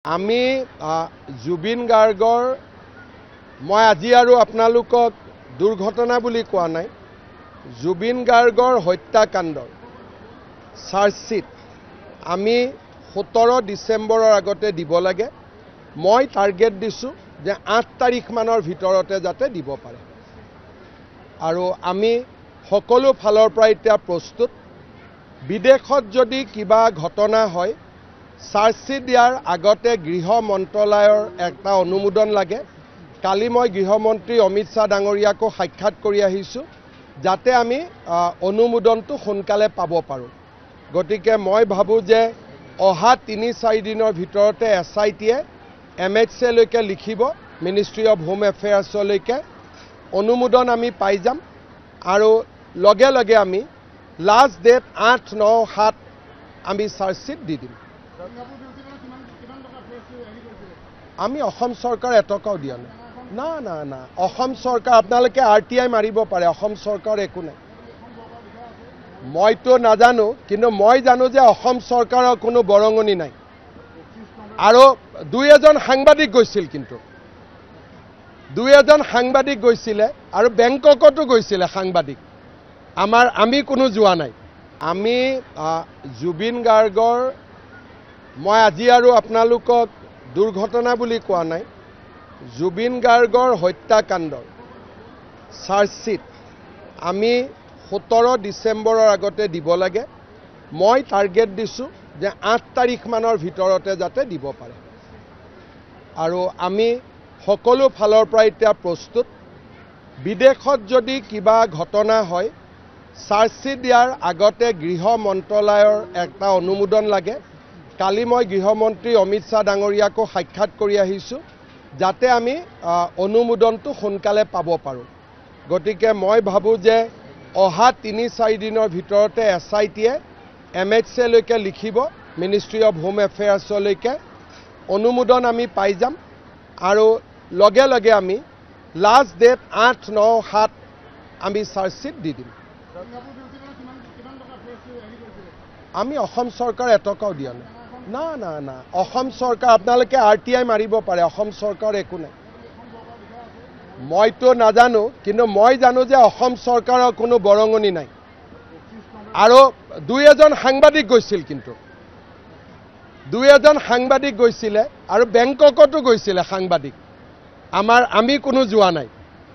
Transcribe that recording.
আমি জুবিন গাৰ্গৰ মই আজি আৰু আপোনালোকক দুৰ্ঘটনা বুলি কোৱা নাই জুবিন গাৰ্গৰ হত্যাকাণ্ডৰ চাৰ্জশিট আমি 17 ডিসেম্বৰৰ আগতে দিব লাগে মই টাৰ্গেট দিছো যে 8 তাৰিখ মানৰ ভিতৰতে যাতে দিব পাৰে আৰু আমি সকলো ফালৰ পৰা এতিয়া প্ৰস্তুত বিদেশত যদি কিবা ঘটনা হয় চাৰ্জশিট দিয়াৰ আগতে গৃহ মন্ত্ৰালয়ৰ একটা অনুমোদন লাগে কালি মই গৃহমন্ত্ৰী অমিত শাহ ডাঙৰীয়াকো সাক্ষাৎ কৰি আহিছো যাতে আমি অনুমোদনটো সোনকালে পাব পাৰো গতিকে মই ভাবো যে অহা 3-4 দিনৰ ভিতৰতে এছআইটিয়ে এমএচএ লৈকে লিখিব মিনিষ্ট্ৰী অফ হোম এফেয়াৰ্ছ লৈকে অনুমোদন আমি পাই যাম আৰু লগে লগে আমি লাষ্ট ডেট 8-9-7 আমি চাৰ্জশিট দি দিম আমি অসম চৰকাৰ এটকাও দিয়া নাই না না না অসম চৰকাৰ আপোনালোকে আৰটিআই মাৰিব পাৰে অসম চৰকাৰ একো নাই মইতো নাজানো কিন্তু মই জানো যে অসম চৰকাৰৰ কোনো বৰঙনি নাই আৰু দুই এজন সাংবাদিক গৈছিল কিন্তু দুই এজন সাংবাদিক গৈছিল আৰু বেংককতো গৈছিল সাংবাদিক আমি কোনো যোৱা নাই আমি জুবিন গাৰ্গৰ মই আজি আৰু আপোনালোকক দুৰ্ঘটনা বুলি কোৱা নাই জুবিন গাৰ্গৰ হত্যাকাণ্ডৰ চাৰ্জশিট আমি 17 ডিসেম্বৰৰ আগতে দিব লাগে মই টাৰ্গেট দিছো যে 8 তাৰিখ মানৰ ভিতৰতে যাতে দিব পাৰে আৰু আমি সকলো ফালৰ পৰা এতিয়া প্ৰস্তুত বিদেশত যদি কিবা ঘটনা হয় চাৰ্জশিট দিয়াৰ আগতে গৃহ মন্ত্ৰালয়ৰ একটা অনুমোদন লাগে কালি মই গৃহমন্ত্ৰী অমিত শাহ ডাঙৰীয়াকো সাক্ষাৎ কৰি আহিছো যাতে আমি অনুমোদনটো সোনকালে পাব পাৰো গতিকে মই ভাবো যে অহা 3-4 দিনৰ ভিতৰতে এছআইটিয়ে এমএচএ লৈকে লিখিব মিনিষ্ট্ৰী অফ হোম এফেয়াৰ্ছ লৈকে অনুমোদন আমি পাই যাম আৰু লগে লগে আমি লাষ্ট ডেট 8-9-7 আমি চাৰ্জশিট দি দিম আমি অসম চৰকাৰ এটকাও দিয়া নাই না না না অসম চৰকাৰ আপোনালোকে আৰটিআই মাৰিব পাৰে অসম চৰকাৰ একো নাই মইতো নাজানো কিন্তু মই জানো যে অসম চৰকাৰৰ কোনো বৰঙনি নাই আৰু দুই এজন সাংবাদিক গৈছিল কিন্তু দুই এজন সাংবাদিক গৈছিল আৰু বেংককতো গৈছিল সাংবাদিক আমি কোনো যোৱা নাই